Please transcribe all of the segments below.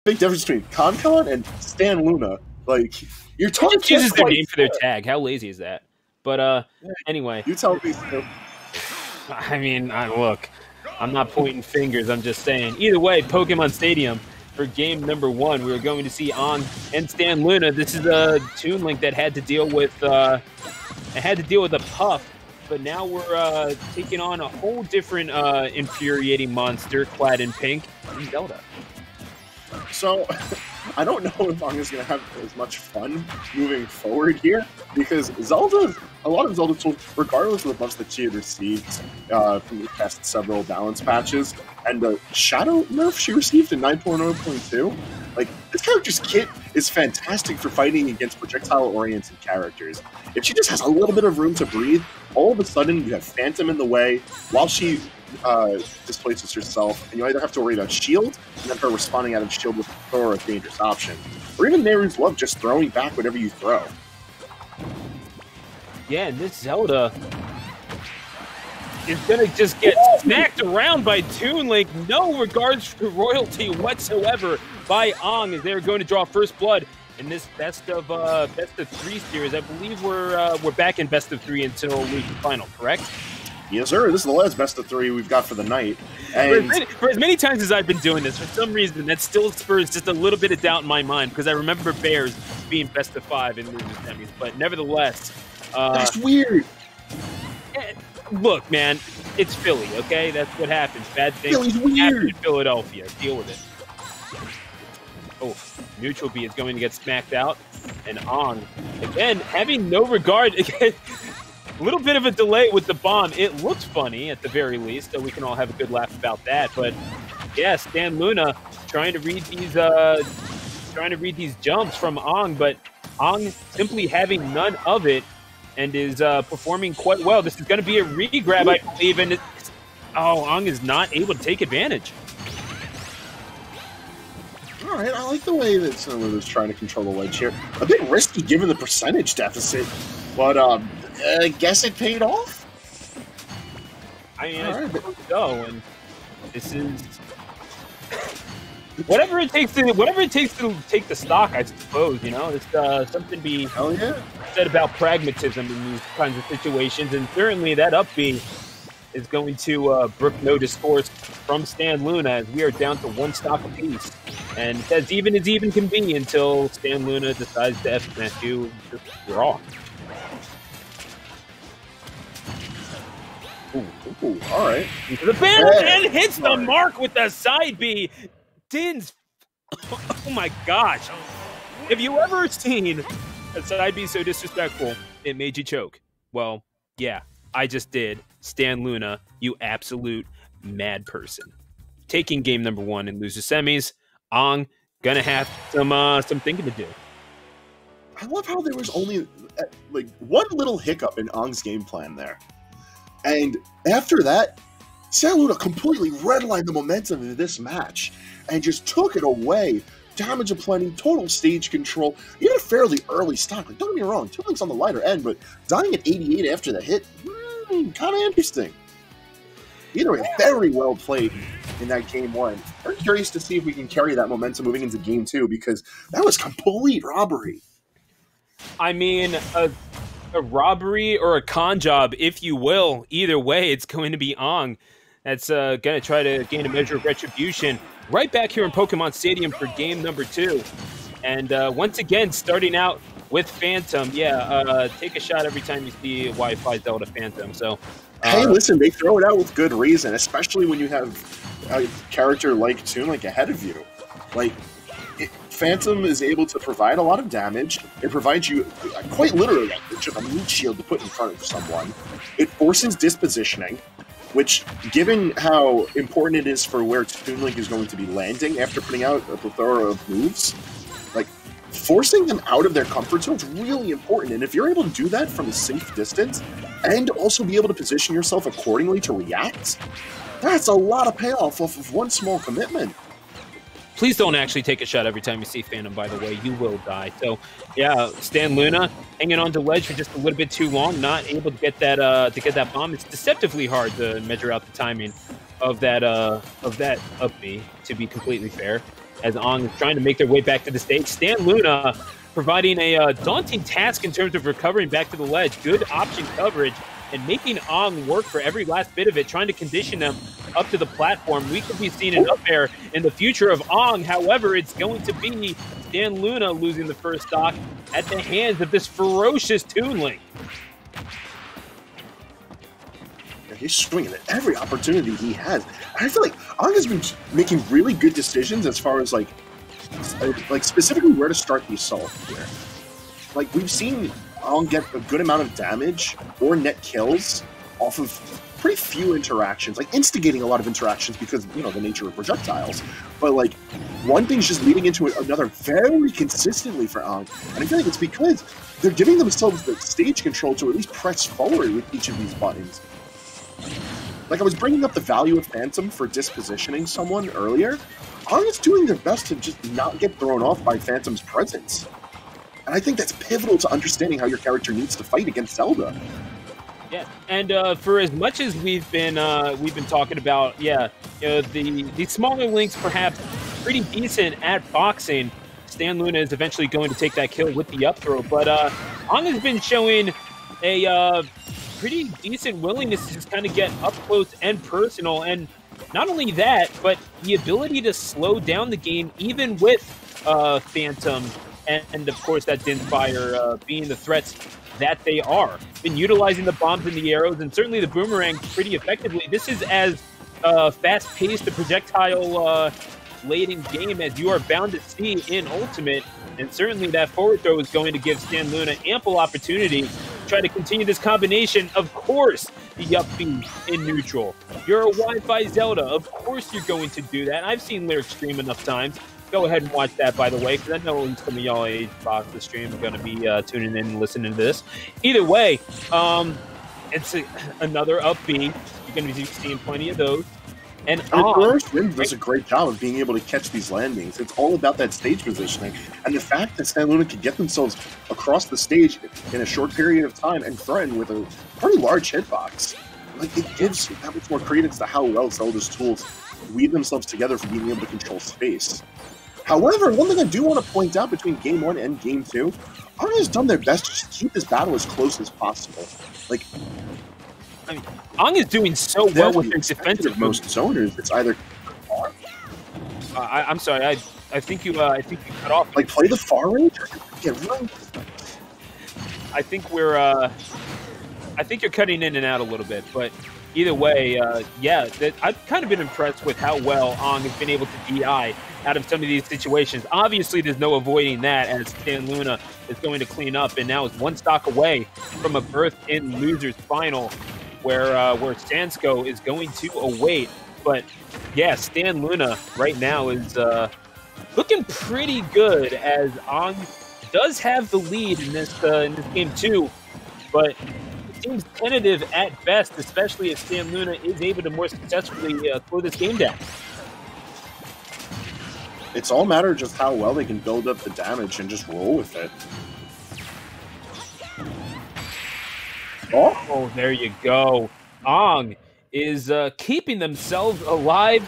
big difference between ConCon and StanLoona. Like, your tongue chooses their name for their tag. How lazy is that? But anyway. You tell me so. I mean, look, I'm not pointing fingers. I'm just saying. Either way, Pokemon Stadium for game number 1, we are going to see On and StanLoona. This is a Toon Link that had to deal with a puff, but now we're taking on a whole different infuriating monster clad in pink, Zelda. So, I don't know if I'm just going to have as much fun moving forward here, because a lot of Zelda tools, regardless of the buffs that she had received from the past several balance patches, and the Shadow nerf she received in 9.0.2, like, this character's kit is fantastic for fighting against projectile-oriented characters. If she just has a little bit of room to breathe, all of a sudden you have Phantom in the way while she displaces herself, and you either have to worry about shield, and then her responding out of shield with throw or a dangerous option, or even Nehru's Love just throwing back whatever you throw. Yeah, and this Zelda is gonna just get smacked around by Toon Link. No regards for royalty whatsoever by Ong, as they're going to draw first blood in this best of 3 series. I believe we're back in best of 3 until Region Final, correct? Yes, sir. This is the last best of 3 we've got for the night. And for as many times as I've been doing this, for some reason, that still spurs just a little bit of doubt in my mind, because I remember Bears being best of 5 in losing semis. But nevertheless, that's weird. Look, man, it's Philly, okay? That's what happens. Bad things happen in Philadelphia. Deal with it. Oh, Neutral B is going to get smacked out. And On, again, having no regard. Again, a little bit of a delay with the bomb. It looks funny, at the very least, so we can all have a good laugh about that. But, yeah, StanLoona trying to read these jumps from Ong, but Ong simply having none of it, and is performing quite well. This is going to be a re-grab, I believe, and Ong is not able to take advantage. All right, I like the way that StanLoona's trying to control the ledge here. A bit risky given the percentage deficit, but I guess it paid off. I mean, I suppose so, and this is whatever it takes to take the stock, I suppose. You know, it's something to be said about pragmatism in these kinds of situations, and certainly that up B is going to brook no discourse from StanLoona, as we are down to 1 stock apiece, and it's as even can be until StanLoona decides to F-smash you and just draw. Ooh, all right. The banner and hits the mark with the side B. Din's, oh my gosh. Have you ever seen a side B so disrespectful it made you choke? Well, yeah, I just did. StanLoona, you absolute mad person. Taking game number 1 and loser semis. Ong gonna have some thinking to do. I love how there was only like one little hiccup in Ong's game plan there. And after that, StanLoona completely redlined the momentum of this match and just took it away. Damage aplenty, total stage control, even a fairly early stock. Like, don't get me wrong, Toon Link's on the lighter end, but dying at 88 after the hit, kind of interesting. Either way, very well played in that game 1. Very curious to see if we can carry that momentum moving into game 2, because that was complete robbery. I mean, a robbery or a con job, if you will. Either way, it's going to be Ong that's going to try to gain a measure of retribution. Right back here in Pokemon Stadium for game number 2. And once again, starting out with Phantom. Yeah, take a shot every time you see Wi-Fi Zelda Phantom. So, hey, listen, they throw it out with good reason, especially when you have a character like Toon Link ahead of you. Like, Phantom is able to provide a lot of damage. It provides you, quite literally, just a meat shield to put in front of someone. It forces dispositioning, which, given how important it is for where Toon Link is going to be landing after putting out a plethora of moves, like, forcing them out of their comfort zone is really important. And if you're able to do that from a safe distance, and also be able to position yourself accordingly to react, that's a lot of payoff off of one small commitment. Please don't actually take a shot every time you see Phantom, by the way. You will die. So, yeah, StanLoona hanging on to ledge for just a little bit too long, not able to get that bomb. It's deceptively hard to measure out the timing of that up B, to be completely fair. as Ong is trying to make their way back to the stage. StanLoona providing a daunting task in terms of recovering back to the ledge. Good option coverage and making Ong work for every last bit of it, trying to condition them up to the platform. We could be seeing an up air in the future of Ong. However, it's going to be StanLoona losing the first stock at the hands of this ferocious Toon Link. He's swinging at every opportunity he has. And I feel like Ong has been making really good decisions as far as like specifically where to start the assault here. Like, we've seen Ong get a good amount of damage or net kills off of pretty few interactions, like instigating a lot of interactions because, you know, the nature of projectiles. But like, one thing's just leading into another very consistently for Ong. And I feel like it's because they're giving themselves the stage control to at least press forward with each of these buttons. Like, I was bringing up the value of Phantom for dispositioning someone earlier. Ong is doing their best to just not get thrown off by Phantom's presence. And I think that's pivotal to understanding how your character needs to fight against Zelda. Yeah, and for as much as we've been talking about, the smaller links perhaps pretty decent at boxing. StanLoona is eventually going to take that kill with the up throw, but Ong has been showing a pretty decent willingness to just kind of get up close and personal, and not only that, but the ability to slow down the game even with Phantom and of course that Dinfire being the threats that they are. Been utilizing the bombs and the arrows and certainly the boomerang pretty effectively. This is as fast-paced a projectile-laden game as you are bound to see in Ultimate, and certainly that forward throw is going to give StanLoona ample opportunity to try to continue this combination. Of course, the up B in neutral. You're a Wi-Fi Zelda. Of course you're going to do that. I've seen Lyric stream enough times. Go ahead and watch that, by the way, because I know some of y'all at Xbox the stream are going to be tuning in and listening to this. Either way, it's another up B. You're going to be seeing plenty of those. And Wind does a great job of being able to catch these landings. It's all about that stage positioning. And the fact that StanLoona can get themselves across the stage in a short period of time and threaten with a pretty large hitbox, like, it gives that much more credence to how well Zelda's tools weave themselves together for being able to control space. However, one thing I do want to point out between Game 1 and Game 2, Ong has done their best to just keep this battle as close as possible. Like, I mean, Ong is doing so well with their defensive most zoners. It's either. I'm sorry. I think you cut off. Like, play the far range. Yeah, right. I think you're cutting in and out a little bit, but either way, I've kind of been impressed with how well Ong has been able to DI out of some of these situations. Obviously, there's no avoiding that, as StanLoona is going to clean up and now is one stock away from a berth in Losers Final, where Stansko is going to await. But yeah, StanLoona right now is looking pretty good, as Ong does have the lead in this game too, but it seems tentative at best, especially if StanLoona is able to more successfully slow this game down. It's all a matter of just how well they can build up the damage and just roll with it. Oh, there you go. Ong is keeping themselves alive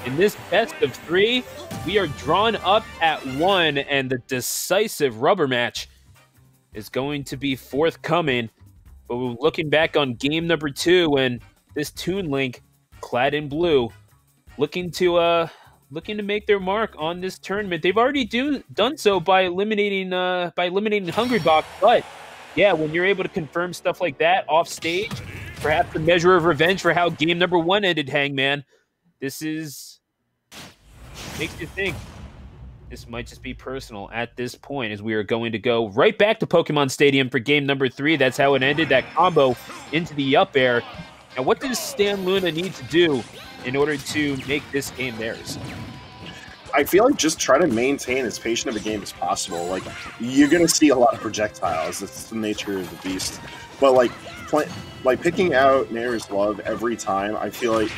in this best of 3. We are drawn up at 1, and the decisive rubber match is going to be forthcoming. But we're looking back on game number 2, and this Toon Link, clad in blue, looking to make their mark on this tournament. They've already done so by eliminating Hungrybox, but yeah, when you're able to confirm stuff like that off stage, perhaps a measure of revenge for how game number 1 ended, Hangman. This makes you think this might just be personal at this point, as we are going to go right back to Pokemon Stadium for game number 3. That's how it ended, that combo into the up air. Now, what does StanLoona need to do in order to make this game theirs? I feel like just try to maintain as patient of a game as possible. Like, you're going to see a lot of projectiles. It's the nature of the beast. But, like picking out Nair's Love every time, I feel like,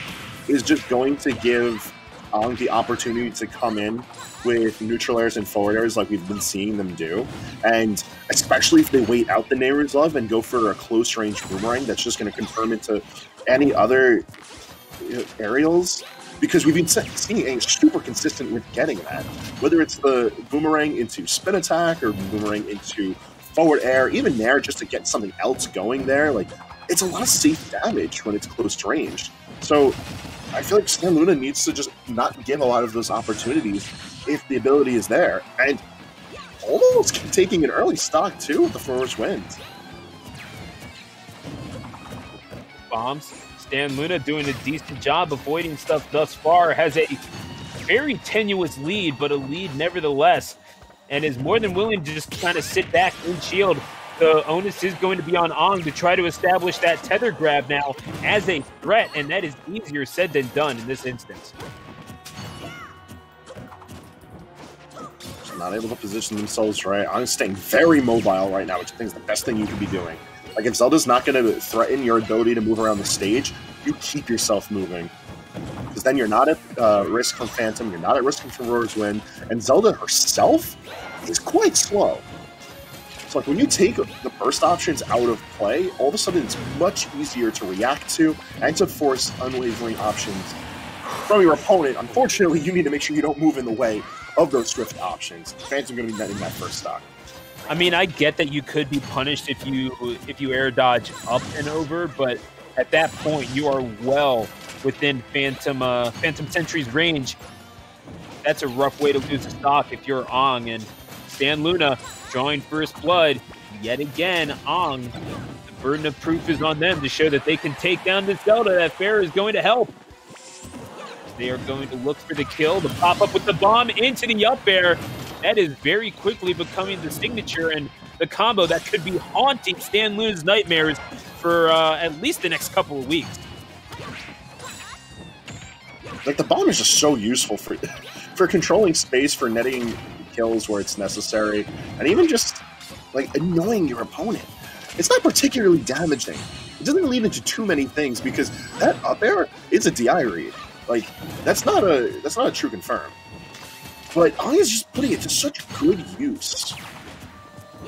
is just going to give Ong the opportunity to come in with neutral airs and forward airs like we've been seeing them do. And especially if they wait out the Nair's Love and go for a close-range boomerang that's just going to confirm it to any other aerials, because we've been seeing super consistent with getting that. Whether it's the boomerang into spin attack or boomerang into forward air, even nair just to get something else going there, like, it's a lot of safe damage when it's close range. So I feel like StanLoona needs to just not give a lot of those opportunities if the ability is there. And almost taking an early stock, too, with the first wins. Bombs. StanLoona doing a decent job avoiding stuff thus far. Has a very tenuous lead, but a lead nevertheless. And is more than willing to just kind of sit back and shield. The onus is going to be on Ong to try to establish that tether grab now as a threat, and that is easier said than done in this instance. Not able to position themselves right. Ong's staying very mobile right now, which I think is the best thing you can be doing. Like, if Zelda's not going to threaten your ability to move around the stage, you keep yourself moving. Because then you're not at risk from Phantom, you're not at risk from Roar's Wind, and Zelda herself is quite slow. So, like, when you take the burst options out of play, all of a sudden it's much easier to react to and to force unwavering options from your opponent. Unfortunately, you need to make sure you don't move in the way of those swift options. Phantom going to be netting that first stock. I mean, I get that you could be punished if you air dodge up and over, but at that point you are well within Phantom Sentry's range. That's a rough way to lose a stock if you're Ong. And StanLoona drawing first blood yet again. Ong, the burden of proof is on them to show that they can take down this Zelda. That fair is going to help. They are going to look for the kill, the pop up with the bomb into the up air. That is very quickly becoming the signature and the combo that could be haunting StanLoona's nightmares for at least the next couple of weeks. Like, the bomb is just so useful for controlling space, for netting kills where it's necessary, and even just, like, annoying your opponent. It's not particularly damaging. It doesn't lead into too many things because that up air is a DI read. Like, that's not a true confirm. But Ong is just putting it to such good use.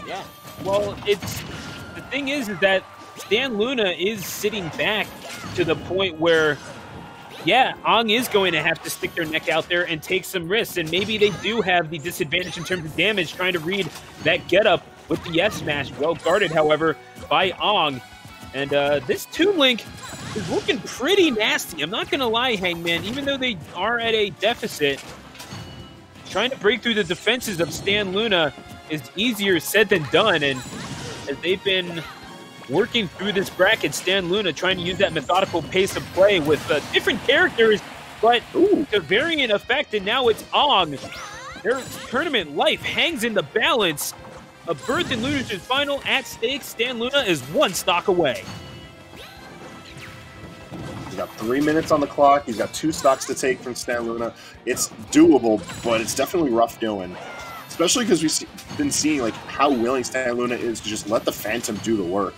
Yeah. Well, the thing is that StanLoona is sitting back to the point where, yeah, Ong is going to have to stick their neck out there and take some risks, and maybe they do have the disadvantage in terms of damage trying to read that get-up with the S-Smash. Well guarded, however, by Ong. And this Toon Link is looking pretty nasty. I'm not going to lie, Hangman. Even though they are at a deficit, trying to break through the defenses of StanLoona is easier said than done. And as they've been working through this bracket, StanLoona trying to use that methodical pace of play with different characters, but to varying effect. And now it's Ong. Their tournament life hangs in the balance. A berth in Losers Final at stake. StanLoona is one stock away. He's got 3 minutes on the clock. He's got 2 stocks to take from StanLoona. It's doable, but it's definitely rough going. Especially because we've been seeing, like, how willing StanLoona is to just let the Phantom do the work.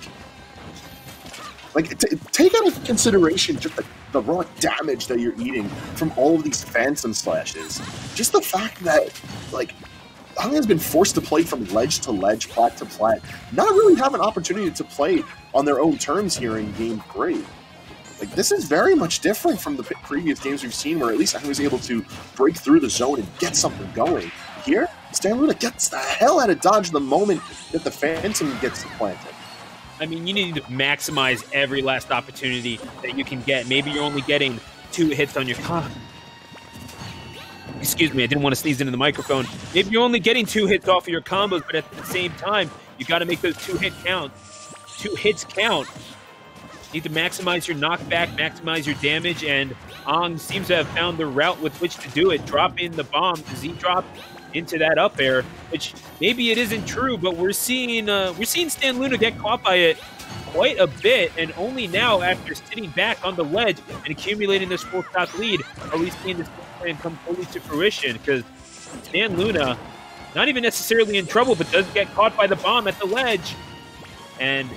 Like, take out into consideration just the raw damage that you're eating from all of these Phantom slashes. Just the fact that, like, Ong has been forced to play from ledge to ledge, plat to plat, not really have an opportunity to play on their own terms here in Game 3. Like, this is very much different from the previous games we've seen where at least Ong was able to break through the zone and get something going. Here, StanLoona gets the hell out of dodge the moment that the Phantom gets planted. I mean, you need to maximize every last opportunity that you can get. Maybe you're only getting 2 hits on your combo. Excuse me, I didn't want to sneeze into the microphone. Maybe you're only getting 2 hits off of your combos, but at the same time, you got to make those 2 hits count. You need to maximize your knockback, maximize your damage, and Ong seems to have found the route with which to do it. Drop in the bomb, the Z-drop into that up air, which maybe it isn't true, but we're seeing StanLoona get caught by it quite a bit, and only now, after sitting back on the ledge and accumulating this 4-stock lead, are we seeing this plan come fully to fruition, because StanLoona, not even necessarily in trouble, but does get caught by the bomb at the ledge. And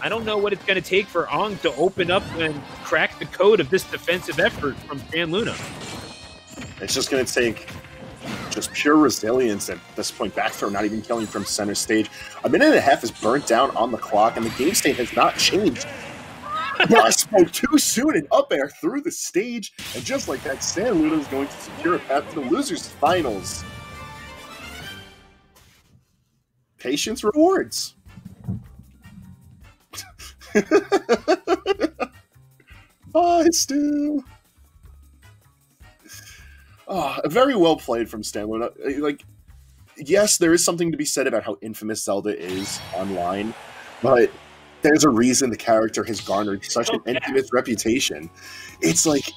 I don't know what it's going to take for Ong to open up and crack the code of this defensive effort from StanLoona. It's just going to take just pure resilience at this point. Back throw not even killing from center stage. A minute and a half is burnt down on the clock, and the game state has not changed But I spoke too soon, and up air through the stage, and just like that, StanLoona is going to secure a path to the losers finals. Patience rewards. Bye, Stu. Oh, very well played from StanLoona. Like, yes, there is something to be said about how infamous Zelda is online, but there's a reason the character has garnered such an infamous reputation. It's like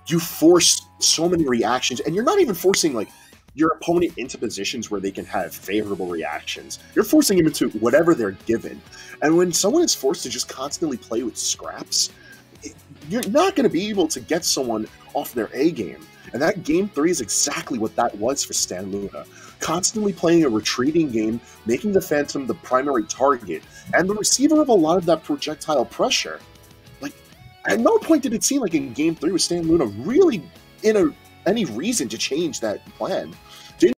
you force so many reactions, and you're not even forcing like your opponent into positions where they can have favorable reactions. You're forcing them into whatever they're given. And when someone is forced to just constantly play with scraps, you're not going to be able to get someone off their A game. And that Game 3 is exactly what that was for StanLoona. Constantly playing a retreating game, making the Phantom the primary target, and the receiver of a lot of that projectile pressure. Like, at no point did it seem like in Game 3 with StanLoona really in any reason to change that plan.